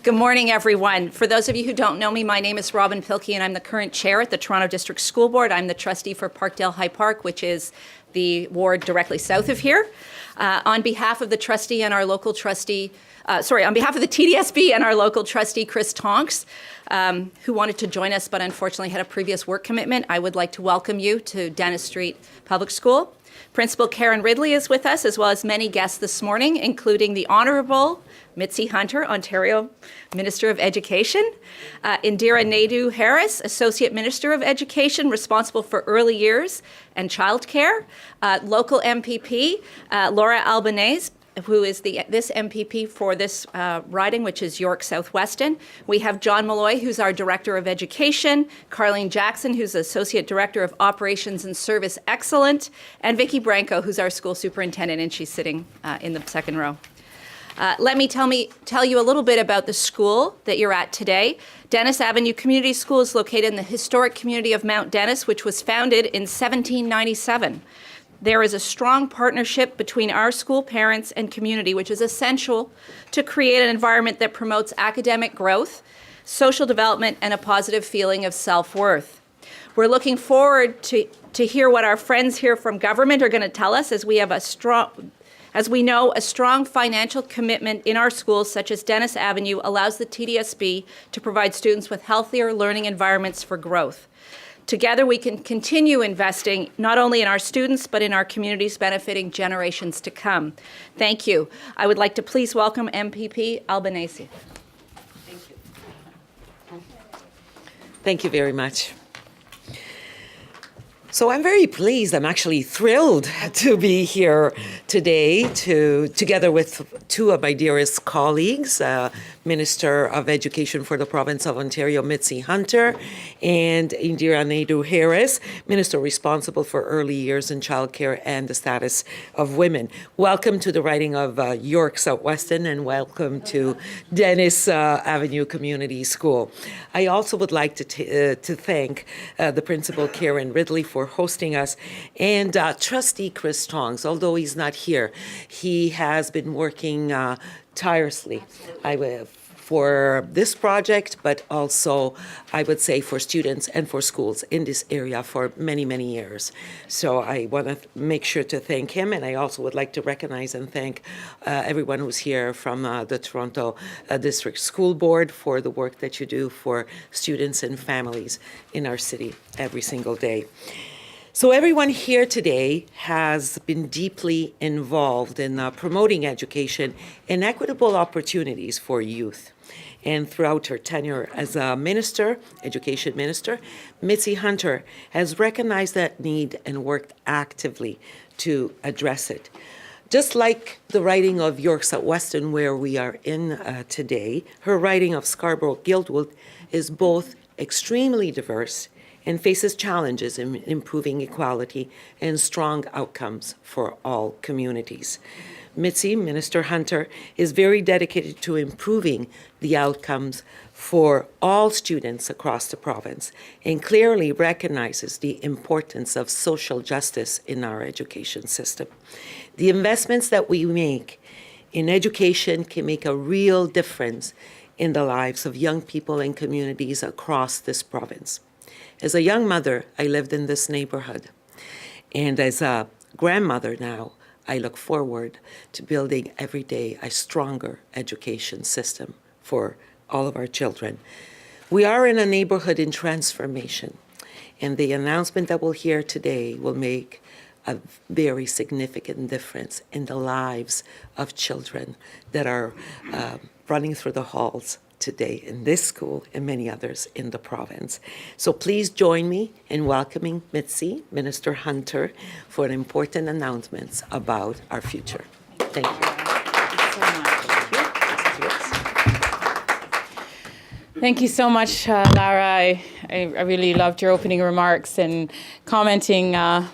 Good morning, everyone. For those of you who don't know me, my name is Robin Pilkey, and I'm the current chair at the Toronto District School Board. I'm the trustee for Parkdale High Park, which is the ward directly south of here. On behalf of the trustee and our local trustee, on behalf of the TDSB and our local trustee, Chris Tonks, who wanted to join us but unfortunately had a previous work commitment, I would like to welcome you to Dennis Street Public School. Principal Karen Ridley is with us, as well as many guests this morning, including the Honourable Mitzie Hunter, Ontario Minister of Education, Indira Naidoo-Harris, Associate Minister of Education, responsible for early years and childcare, local MPP, Laura Albanese, who is this MPP for this riding, which is York South-Weston. We have John Malloy, who's our Director of Education, Carleen Jackson, who's Associate Director of Operations and Service Excellent, and Vicki Branco, who's our School Superintendent, and she's sitting in the second row. Let me tell you a little bit about the school that you're at today. Dennis Avenue Community School is located in the historic community of Mount Dennis, which was founded in 1797. There is a strong partnership between our school, parents, and community, which is essential to create an environment that promotes academic growth, social development, and a positive feeling of self-worth. We're looking forward to hear what our friends here from government are going to tell us, as we have as we know, a strong financial commitment in our schools, such as Dennis Avenue, allows the TDSB to provide students with healthier learning environments for growth. Together, we can continue investing not only in our students, but in our communities, benefiting generations to come. Thank you. I would like to please welcome MPP Albanese. Thank you. Thank you very much. So I'm very pleased, I'm actually thrilled to be here today together with two of my dearest colleagues, Minister of Education for the Province of Ontario, Mitzie Hunter, and Indira Naidoo-Harris, Minister responsible for early years and childcare and the status of women. Welcome to the riding of York South-Weston, and welcome to Dennis Avenue Community School. I also would like to thank the Principal Karen Ridley for hosting us, and Trustee Chris Tonks, although he's not here. He has been working tirelessly for this project, but also, I would say, for students and for schools in this area for many, many years. So I want to make sure to thank him, and I also would like to recognize and thank everyone who's here from the Toronto District School Board for the work that you do for students and families in our city every single day. So everyone here today has been deeply involved in promoting education and equitable opportunities for youth. And throughout her tenure as a minister, education minister, Mitzie Hunter has recognized that need and worked actively to address it. Just like the riding of York South-Weston, where we are in today, her riding of Scarborough-Guildwood is both extremely diverse and faces challenges in improving equality and strong outcomes for all communities. Mitzie, Minister Hunter, is very dedicated to improving the outcomes for all students across the province and clearly recognizes the importance of social justice in our education system. The investments that we make in education can make a real difference in the lives of young people and communities across this province. As a young mother, I lived in this neighborhood. And as a grandmother now, I look forward to building every day a stronger education system for all of our children. We are in a neighborhood in transformation, and the announcement that we'll hear today will make a very significant difference in the lives of children that are running through the halls today in this school and many others in the province. So please join me in welcoming Mitzie, Minister Hunter, for an important announcements about our future. Thank you. Thank you so much. Thank you so much, Lara. I really loved your opening remarks and commenting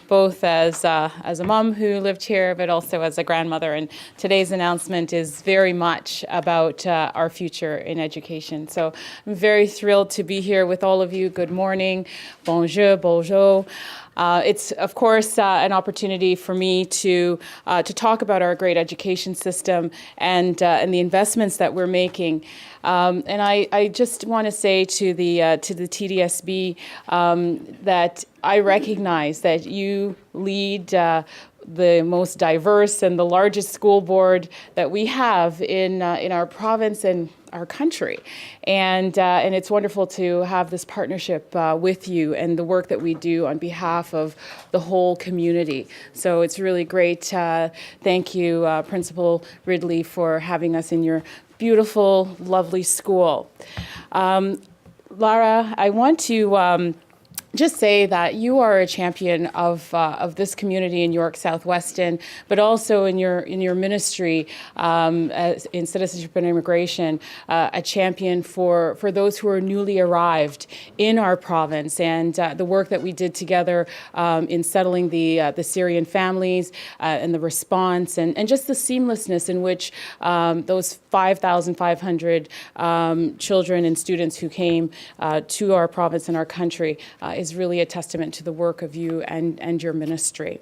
both as a mom who lived here, but also as a grandmother. And today's announcement is very much about our future in education. So I'm very thrilled to be here with all of you. Good morning, bonjour, bonjour. It's, of course, an opportunity for me to talk about our great education system and the investments that we're making. And I just want to say to the TDSB that I recognize that you lead the most diverse and the largest school board that we have in our province and our country, and it's wonderful to have this partnership with you and the work that we do on behalf of the whole community. So it's really great. Thank you, Principal Ridley, for having us in your beautiful, lovely school. Laura, I want to just say that you are a champion of this community in York South-Weston, but also in your ministry in citizenship and immigration, a champion for those who are newly arrived in our province, and the work that we did together in settling the Syrian families and the response, and just the seamlessness in which those 5,500 children and students who came to our province and our country is really a testament to the work of you and your ministry.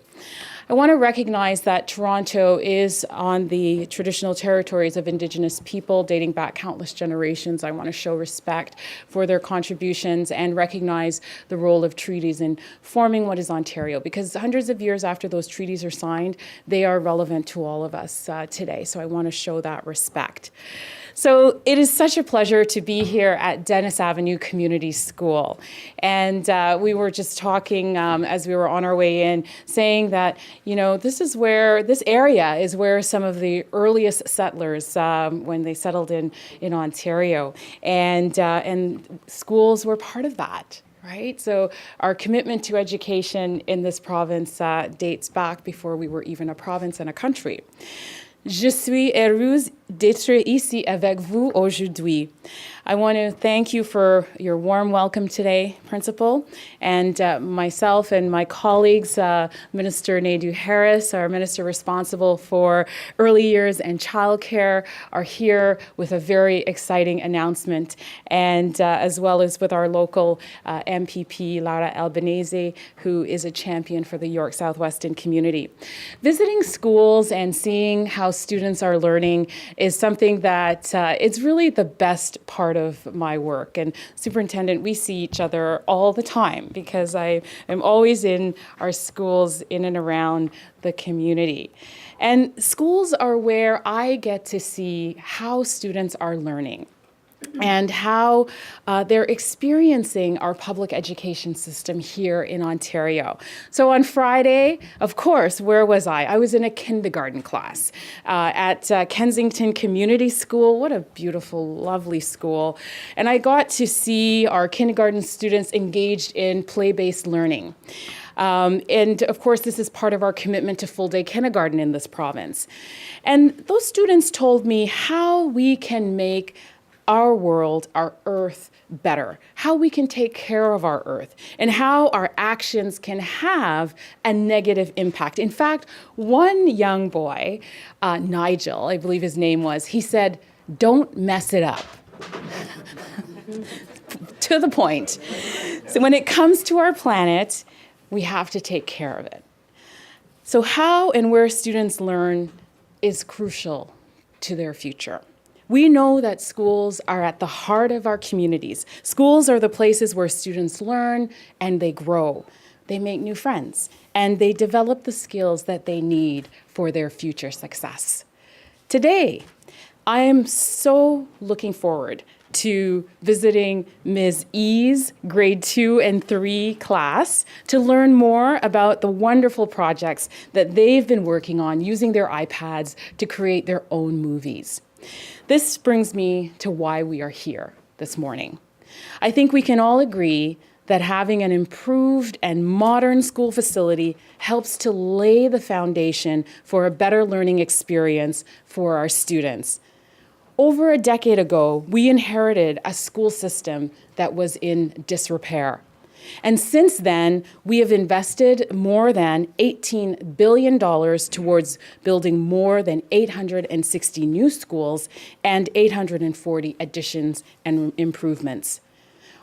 I want to recognize that Toronto is on the traditional territories of Indigenous people dating back countless generations. I want to show respect for their contributions and recognize the role of treaties in forming what is Ontario, because hundreds of years after those treaties are signed, they are relevant to all of us today. So I want to show that respect. So it is such a pleasure to be here at Dennis Avenue Community School. And we were just talking as we were on our way in, saying that, this area is where some of the earliest settlers, when they settled in Ontario, and schools were part of that. Right? So our commitment to education in this province dates back before we were even a province and a country. Je suis heureuse d'être ici avec vous aujourd'hui. I want to thank you for your warm welcome today, Principal, and myself and my colleagues, Minister Naidoo-Harris, our minister responsible for early years and childcare, are here with a very exciting announcement, and as well as with our local MPP, Laura Albanese, who is a champion for the York South-Weston community. Visiting schools and seeing how students are learning is something that it's really the best part of my work. And Superintendent, we see each other all the time because I am always in our schools in and around the community. And schools are where I get to see how students are learning and how they're experiencing our public education system here in Ontario. So on Friday, of course, where was I? I was in a kindergarten class at Kensington Community School. What a beautiful, lovely school. And I got to see our kindergarten students engaged in play-based learning. And of course, this is part of our commitment to full-day kindergarten in this province. And those students told me how we can make our world, our earth, better, how we can take care of our earth, and how our actions can have a negative impact. In fact, one young boy, Nigel, I believe his name was, he said, "Don't mess it up." To the point. So when it comes to our planet, we have to take care of it. So how and where students learn is crucial to their future. We know that schools are at the heart of our communities. Schools are the places where students learn and they grow. They make new friends and they develop the skills that they need for their future success. Today, I am so looking forward to visiting Ms. E's grade 2 and 3 class to learn more about the wonderful projects that they've been working on using their iPads to create their own movies. This brings me to why we are here this morning. I think we can all agree that having an improved and modern school facility helps to lay the foundation for a better learning experience for our students. Over a decade ago, we inherited a school system that was in disrepair. And since then, we have invested more than $18 billion towards building more than 860 new schools and 840 additions and improvements.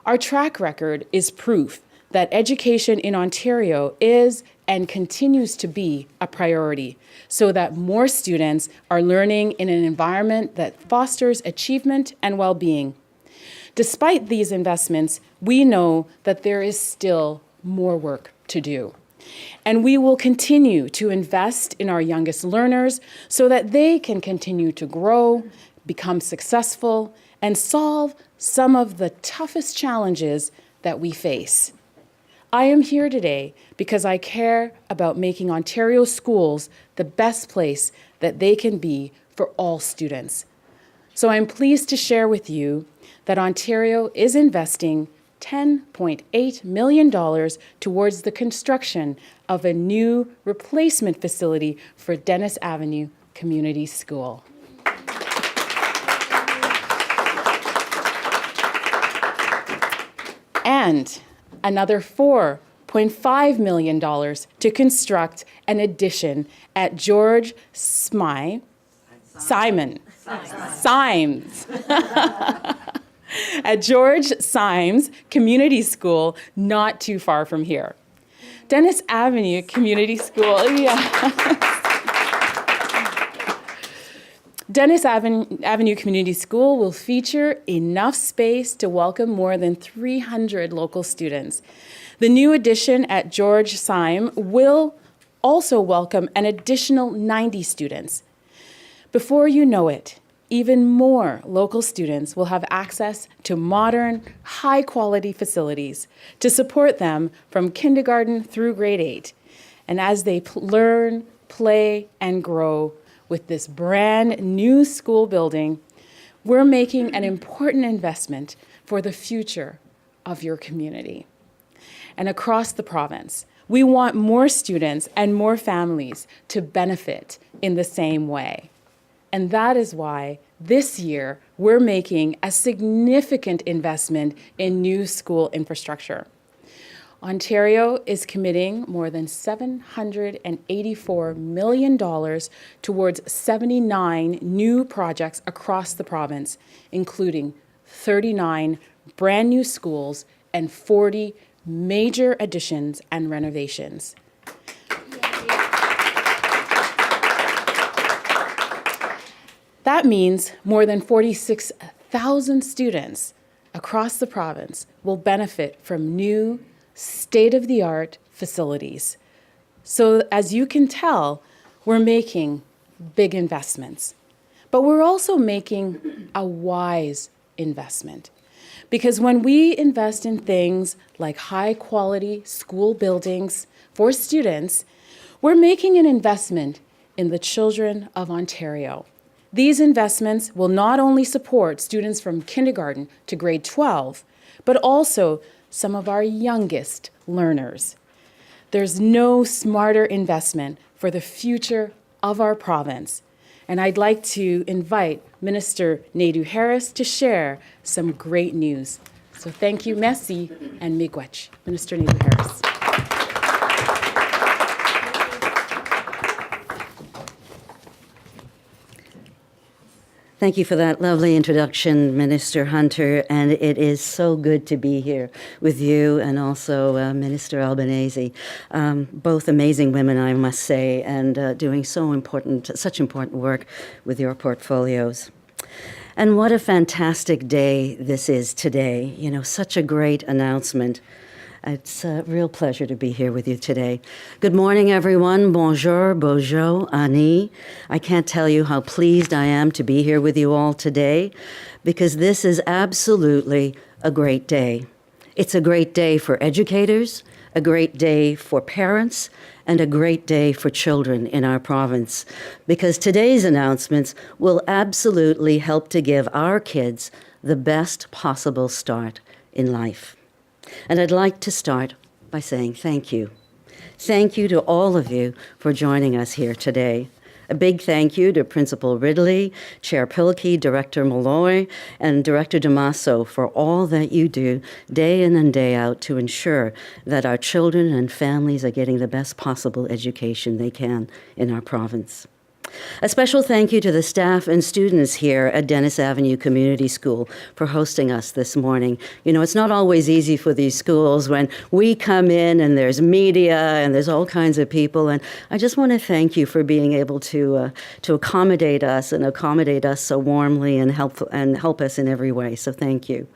Our track record is proof that education in Ontario is and continues to be a priority so that more students are learning in an environment that fosters achievement and well-being. Despite these investments, we know that there is still more work to do. And we will continue to invest in our youngest learners so that they can continue to grow, become successful, and solve some of the toughest challenges that we face. I am here today because I care about making Ontario schools the best place that they can be for all students. So I'm pleased to share with you that Ontario is investing $10.8 million towards the construction of a new replacement facility for Dennis Avenue Community School. And another $4.5 million to construct an addition at George Symes at George Symes Community School, not too far from here. Dennis Avenue Community School, Dennis Avenue Community School will feature enough space to welcome more than 300 local students. The new addition at George Symes will also welcome an additional 90 students. Before you know it, even more local students will have access to modern, high-quality facilities to support them from kindergarten through grade 8. And as they learn, play, and grow with this brand new school building, we're making an important investment for the future of your community. And across the province, we want more students and more families to benefit in the same way. And that is why this year we're making a significant investment in new school infrastructure. Ontario is committing more than $784 million towards 79 new projects across the province, including 39 brand new schools and 40 major additions and renovations. That means more than 46,000 students across the province will benefit from new state-of-the-art facilities. So as you can tell, we're making big investments, but we're also making a wise investment. Because when we invest in things like high-quality school buildings for students, we're making an investment in the children of Ontario. These investments will not only support students from kindergarten to grade 12, but also some of our youngest learners. There's no smarter investment for the future of our province. And I'd like to invite Minister Naidoo-Harris to share some great news. So thank you, merci, and miigwech. Minister Naidoo-Harris. Thank you for that lovely introduction, Minister Hunter, and it is so good to be here with you and also Minister Albanese. Both amazing women, I must say, and doing such important work with your portfolios. And what a fantastic day this is today. You know, such a great announcement. It's a real pleasure to be here with you today. Good morning, everyone. Bonjour, bonjour, Annie. I can't tell you how pleased I am to be here with you all today, because this is absolutely a great day. It's a great day for educators, a great day for parents, and a great day for children in our province, because today's announcements will absolutely help to give our kids the best possible start in life. And I'd like to start by saying thank you. Thank you to all of you for joining us here today. A big thank you to Principal Ridley, Chair Pilkey, Director Malloy, and Director Damaso for all that you do day in and day out to ensure that our children and families are getting the best possible education they can in our province. A special thank you to the staff and students here at Dennis Avenue Community School for hosting us this morning. You know, it's not always easy for these schools when we come in and there's media and there's all kinds of people. And I just want to thank you for being able to accommodate us and accommodate us so warmly and help us in every way. So thank you.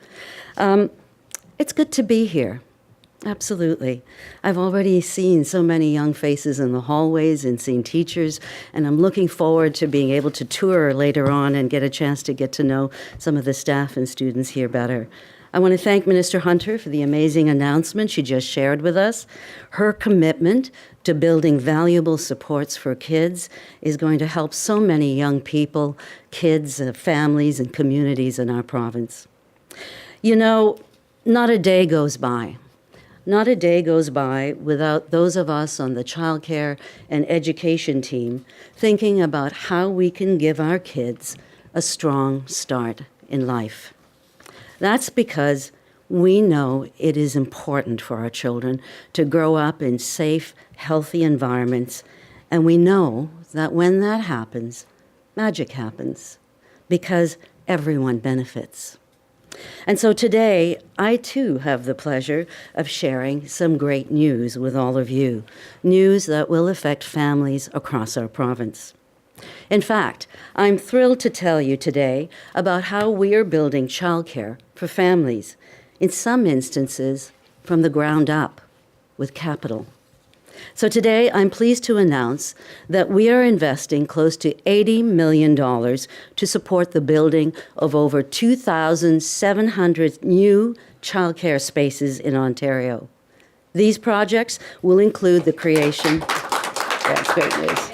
It's good to be here. Absolutely. I've already seen so many young faces in the hallways and seen teachers, and I'm looking forward to being able to tour later on and get a chance to get to know some of the staff and students here better. I want to thank Minister Hunter for the amazing announcement she just shared with us. Her commitment to building valuable supports for kids is going to help so many young people, kids, families, and communities in our province. You know, not a day goes by. Not a day goes by without those of us on the childcare and education team thinking about how we can give our kids a strong start in life. That's because we know it is important for our children to grow up in safe, healthy environments, and we know that when that happens, magic happens, because everyone benefits. And so today, I too have the pleasure of sharing some great news with all of you, news that will affect families across our province. In fact, I'm thrilled to tell you today about how we are building childcare for families, in some instances from the ground up, with capital. So today, I'm pleased to announce that we are investing close to $80 million to support the building of over 2,700 new childcare spaces in Ontario. These projects will include the creation, that's great news.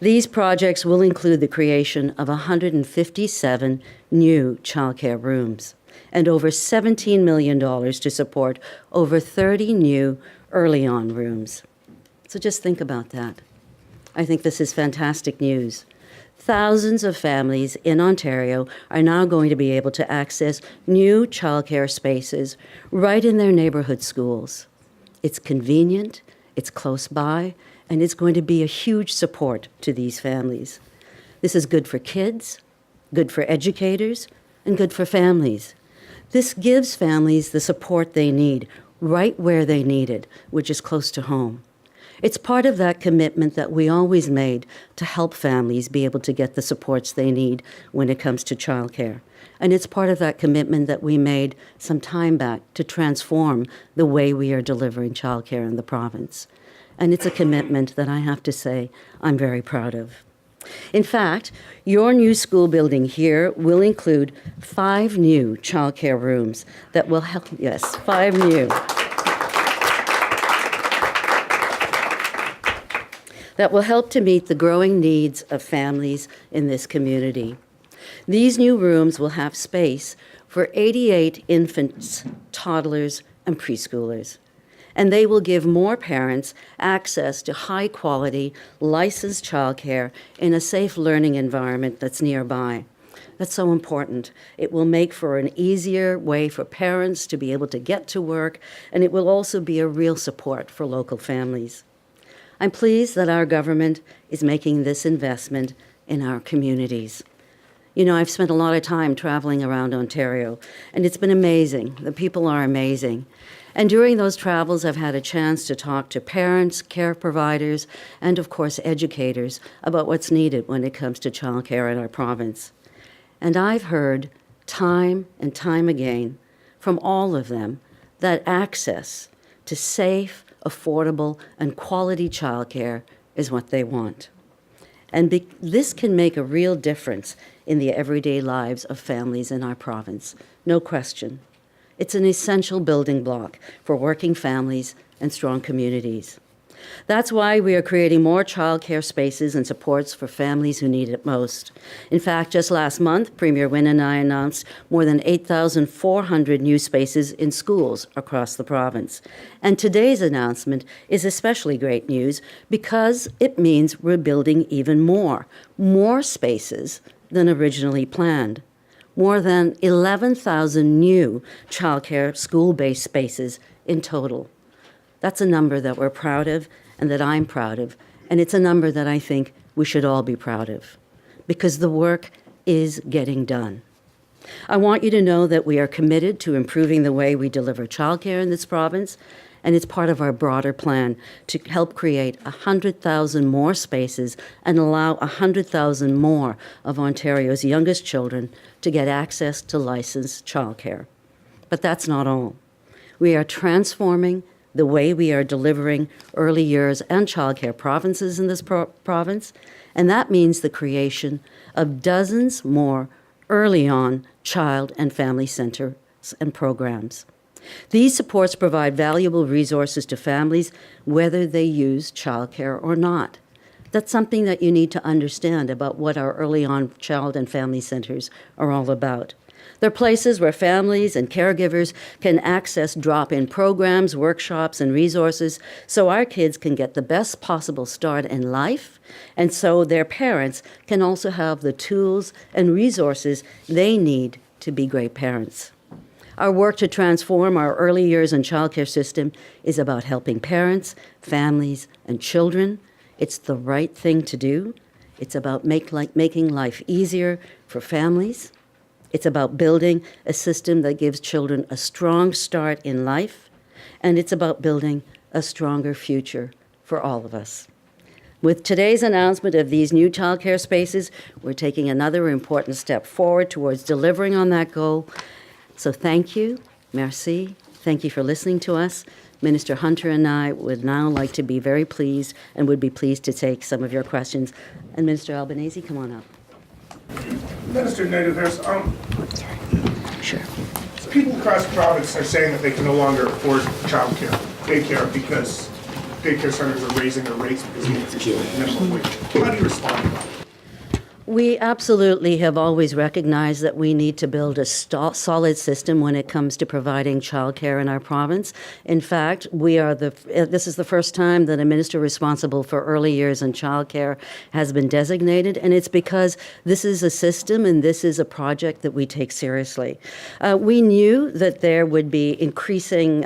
These projects will include the creation of 157 new childcare rooms and over $17 million to support over 30 new early on rooms. So just think about that. I think this is fantastic news. Thousands of families in Ontario are now going to be able to access new childcare spaces right in their neighborhood schools. It's convenient, it's close by, and it's going to be a huge support to these families. This is good for kids, good for educators, and good for families. This gives families the support they need right where they need it, which is close to home. It's part of that commitment that we always made to help families be able to get the supports they need when it comes to childcare. And it's part of that commitment that we made some time back to transform the way we are delivering childcare in the province. And it's a commitment that I have to say I'm very proud of. In fact, your new school building here will include 5 new childcare rooms that will help, yes, 5 new, that will help to meet the growing needs of families in this community. These new rooms will have space for 88 infants, toddlers, and preschoolers. And they will give more parents access to high-quality, licensed childcare in a safe learning environment that's nearby. That's so important. It will make for an easier way for parents to be able to get to work, and it will also be a real support for local families. I'm pleased that our government is making this investment in our communities. You know, I've spent a lot of time traveling around Ontario, and it's been amazing. The people are amazing. And during those travels, I've had a chance to talk to parents, care providers, and of course, educators about what's needed when it comes to childcare in our province. And I've heard time and time again from all of them that access to safe, affordable, and quality childcare is what they want. And this can make a real difference in the everyday lives of families in our province, no question. It's an essential building block for working families and strong communities. That's why we are creating more childcare spaces and supports for families who need it most. In fact, just last month, Premier Wynne and I announced more than 8,400 new spaces in schools across the province. And today's announcement is especially great news because it means we're building even more spaces than originally planned. More than 11,000 new childcare school-based spaces in total. That's a number that we're proud of and that I'm proud of. And it's a number that I think we should all be proud of, because the work is getting done. I want you to know that we are committed to improving the way we deliver childcare in this province, and it's part of our broader plan to help create 100,000 more spaces and allow 100,000 more of Ontario's youngest children to get access to licensed childcare. But that's not all. We are transforming the way we are delivering early years and childcare provinces in this province, and that means the creation of dozens more early on child and family centers and programs. These supports provide valuable resources to families, whether they use childcare or not. That's something that you need to understand about what our early on child and family centers are all about. They're places where families and caregivers can access drop-in programs, workshops, and resources so our kids can get the best possible start in life, and so their parents can also have the tools and resources they need to be great parents. Our work to transform our early years and childcare system is about helping parents, families, and children. It's the right thing to do. It's about making life easier for families. It's about building a system that gives children a strong start in life. And it's about building a stronger future for all of us. With today's announcement of these new childcare spaces, we're taking another important step forward towards delivering on that goal. So thank you, merci, thank you for listening to us. Minister Hunter and I would now like to be very pleased and would be pleased to take some of your questions. And Minister Albanese, come on up. Minister Naidoo-Harris, Sure. people across the province are saying that they can no longer afford childcare, daycare, because daycare centers are raising their rates because they increase the minimum wage. How do you respond to that? We absolutely have always recognized that we need to build a solid system when it comes to providing childcare in our province. In fact, this is the first time that a minister responsible for early years and childcare has been designated, and it's because this is a system and this is a project that we take seriously. We knew that there would be increasing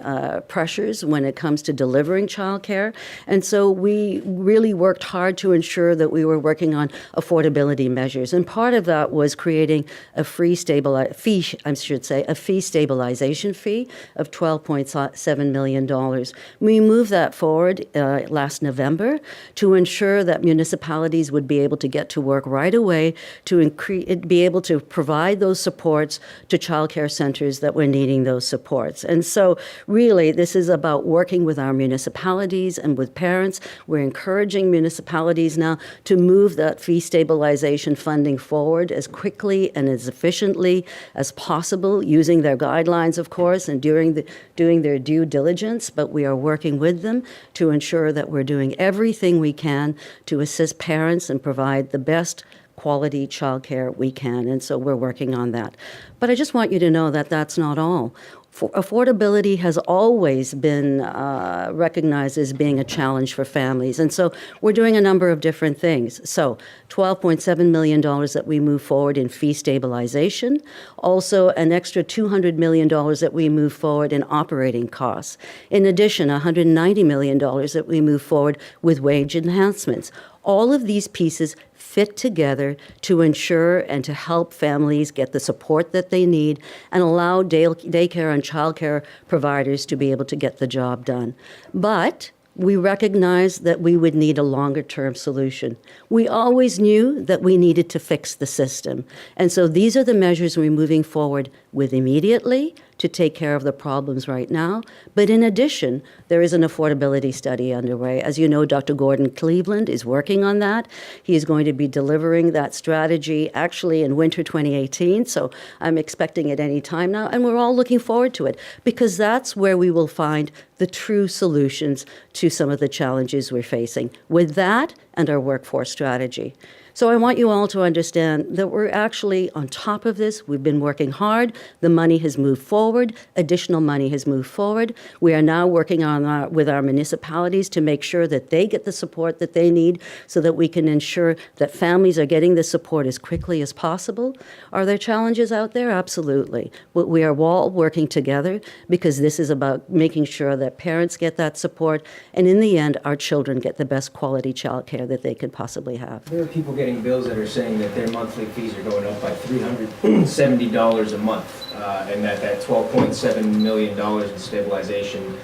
pressures when it comes to delivering childcare, and so we really worked hard to ensure that we were working on affordability measures. And part of that was creating a fee stabilization fee of $12.7 million. We moved that forward last November to ensure that municipalities would be able to get to work right away to be able to provide those supports to childcare centers that were needing those supports. And so really, this is about working with our municipalities and with parents. We're encouraging municipalities now to move that fee stabilization funding forward as quickly and as efficiently as possible, using their guidelines, of course, and doing their due diligence. But we are working with them to ensure that we're doing everything we can to assist parents and provide the best quality childcare we can. And so we're working on that. But I just want you to know that that's not all. Affordability has always been recognized as being a challenge for families. And so we're doing a number of different things. So $12.7 million that we move forward in fee stabilization. Also an extra $200 million that we move forward in operating costs. In addition, $190 million that we move forward with wage enhancements. All of these pieces fit together to ensure and to help families get the support that they need and allow daycare and childcare providers to be able to get the job done. But we recognized that we would need a longer-term solution. We always knew that we needed to fix the system. And so these are the measures we're moving forward with immediately to take care of the problems right now. But in addition, there is an affordability study underway. As you know, Dr. Gordon Cleveland is working on that. He is going to be delivering that strategy actually in winter 2018, so I'm expecting it any time now, and we're all looking forward to it because that's where we will find the true solutions to some of the challenges we're facing with that and our workforce strategy. So I want you all to understand that we're actually on top of this. We've been working hard. The money has moved forward. Additional money has moved forward. We are now working on with our municipalities to make sure that they get the support that they need so that we can ensure that families are getting the support as quickly as possible. Are there challenges out there? Absolutely. But we are all working together because this is about making sure that parents get that support, and in the end, our children get the best quality childcare that they could possibly have. There are people getting bills that are saying that their monthly fees are going up by $370 a month, and that $12.7 million in stabilization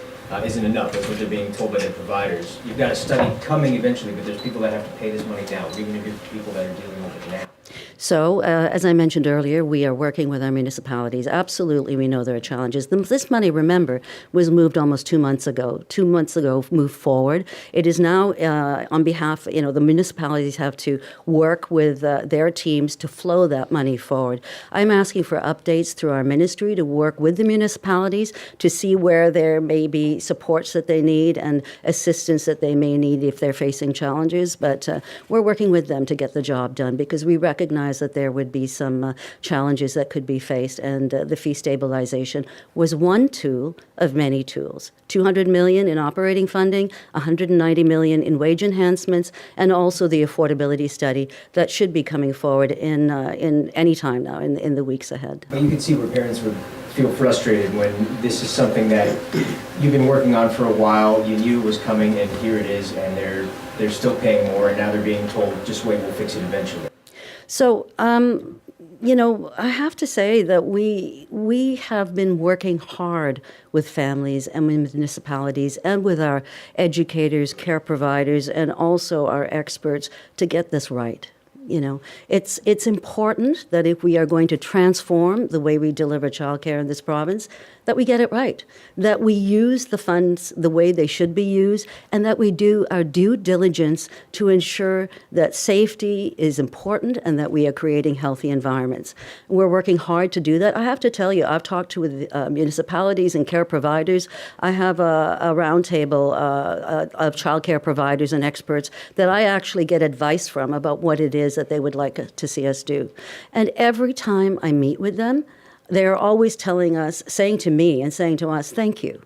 isn't enough. That's what they're being told by their providers. You've got a study coming eventually, but there's people that have to pay this money now, even if you're people that are dealing with it now. So, as I mentioned earlier, we are working with our municipalities. Absolutely, we know there are challenges. This money, remember, was moved almost 2 months ago. 2 months ago, moved forward. It is now on behalf, the municipalities have to work with their teams to flow that money forward. I'm asking for updates through our ministry to work with the municipalities to see where there may be supports that they need and assistance that they may need if they're facing challenges. But we're working with them to get the job done because we recognize that there would be some challenges that could be faced, and the fee stabilization was one tool of many tools. $200 million in operating funding, $190 million in wage enhancements, and also the affordability study that should be coming forward in any time now in the weeks ahead. But you can see where parents would feel frustrated when this is something that you've been working on for a while, you knew it was coming, and here it is, and they're still paying more, and now they're being told, just wait, we'll fix it eventually. So, I have to say that we have been working hard with families and with municipalities and with our educators, care providers, and also our experts to get this right. It's important that if we are going to transform the way we deliver childcare in this province, that we get it right, that we use the funds the way they should be used, and that we do our due diligence to ensure that safety is important and that we are creating healthy environments. We're working hard to do that. I have to tell you, I've talked with municipalities and care providers. I have a roundtable of childcare providers and experts that I actually get advice from about what it is that they would like to see us do. And every time I meet with them, they're always saying to me and saying to us, thank you.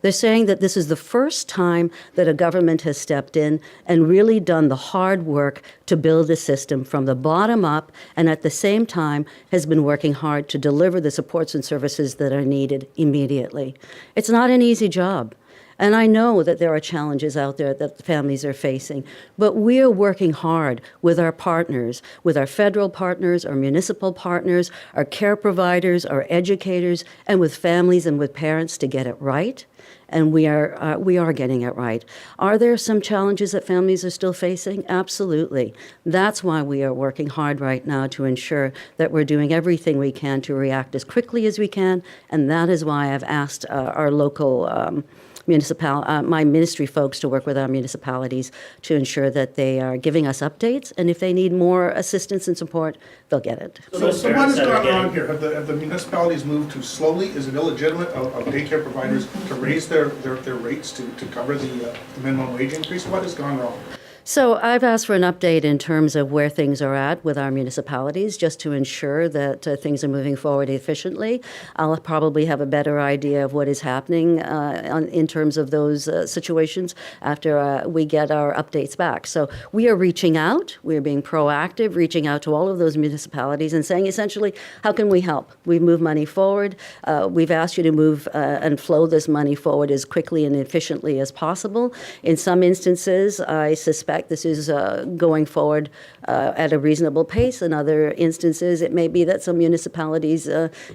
They're saying that this is the first time that a government has stepped in and really done the hard work to build a system from the bottom up, and at the same time has been working hard to deliver the supports and services that are needed immediately. It's not an easy job. And I know that there are challenges out there that the families are facing, but we are working hard with our partners, with our federal partners, our municipal partners, our care providers, our educators, and with families and with parents to get it right. And we are getting it right. Are there some challenges that families are still facing? Absolutely. That's why we are working hard right now to ensure that we're doing everything we can to react as quickly as we can. And that is why I've asked our local my ministry folks to work with our municipalities to ensure that they are giving us updates, and if they need more assistance and support, they'll get it. So what has gone wrong here? Have the municipalities moved too slowly? Is it illegitimate of daycare providers to raise their rates to cover the minimum wage increase? What has gone wrong? So I've asked for an update in terms of where things are at with our municipalities, just to ensure that things are moving forward efficiently. I'll probably have a better idea of what is happening in terms of those situations after we get our updates back. So we are reaching out. We're being proactive, reaching out to all of those municipalities and saying, essentially, how can we help? We've moved money forward. We've asked you to move and flow this money forward as quickly and efficiently as possible. In some instances, I suspect this is going forward at a reasonable pace. In other instances, it may be that some municipalities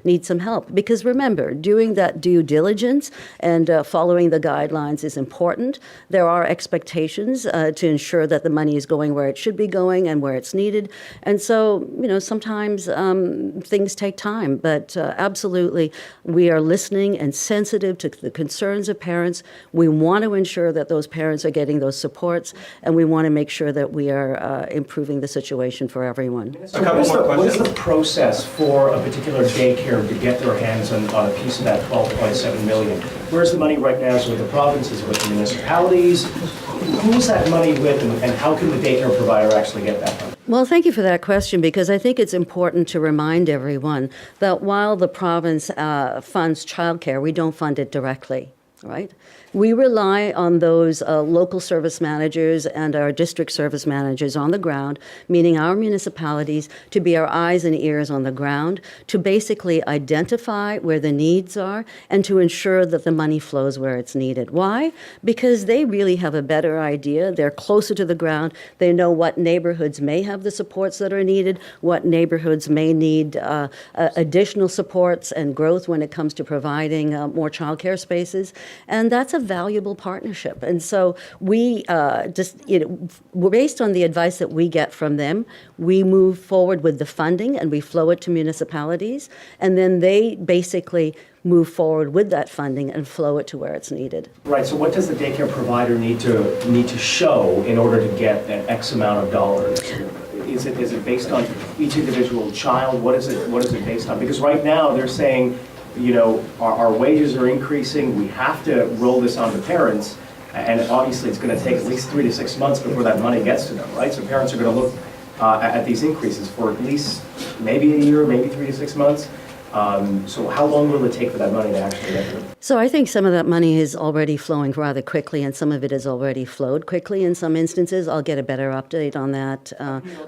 need some help. Because remember, doing that due diligence and following the guidelines is important. There are expectations to ensure that the money is going where it should be going and where it's needed. And so, sometimes things take time. But absolutely, we are listening and sensitive to the concerns of parents. We want to ensure that those parents are getting those supports, and we want to make sure that we are improving the situation for everyone. So what is the process for a particular daycare to get their hands on a piece of that $12.7 million? Where's the money right now? So with the provinces, with the municipalities, who's that money with, and how can the daycare provider actually get that money? Well, thank you for that question, because I think it's important to remind everyone that while the province funds childcare, we don't fund it directly, right? We rely on those local service managers and our district service managers on the ground, meaning our municipalities, to be our eyes and ears on the ground, to basically identify where the needs are and to ensure that the money flows where it's needed. Why? Because they really have a better idea. They're closer to the ground. They know what neighborhoods may have the supports that are needed, what neighborhoods may need additional supports and growth when it comes to providing more childcare spaces. And that's a valuable partnership. And so we based on the advice that we get from them, we move forward with the funding and we flow it to municipalities. And then they basically move forward with that funding and flow it to where it's needed. Right, so what does the daycare provider need to show in order to get an X amount of dollars? Is it based on each individual child? What is it based on? Because right now they're saying, you know, our wages are increasing, we have to roll this on to parents, and obviously it's going to take at least 3 to 6 months before that money gets to them, right? So parents are going to look at these increases for at least maybe a year, maybe 3 to 6 months. So how long will it take for that money to actually get to them? So I think some of that money is already flowing rather quickly, and some of it has already flowed quickly in some instances. I'll get a better update on that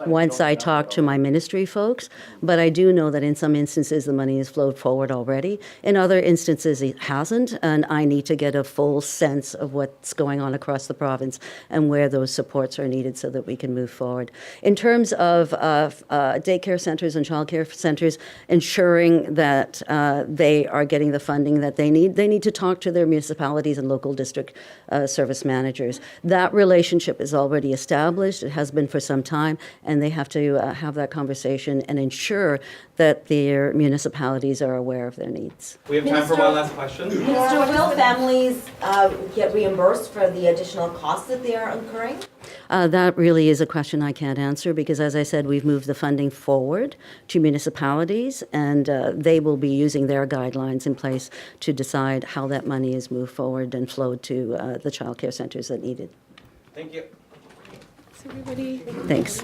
once I talk to my ministry folks. But I do know that in some instances the money has flowed forward already. In other instances it hasn't, and I need to get a full sense of what's going on across the province and where those supports are needed so that we can move forward. In terms of daycare centers and childcare centers, ensuring that they are getting the funding that they need to talk to their municipalities and local district service managers. That relationship is already established. It has been for some time, and they have to have that conversation and ensure that their municipalities are aware of their needs. We have time for one last question. Minister, will families get reimbursed for the additional costs that they are incurring? That really is a question I can't answer because, as I said, we've moved the funding forward to municipalities, and they will be using their guidelines in place to decide how that money is moved forward and flowed to the child care centers that need it. Thank you. Everybody. Thanks.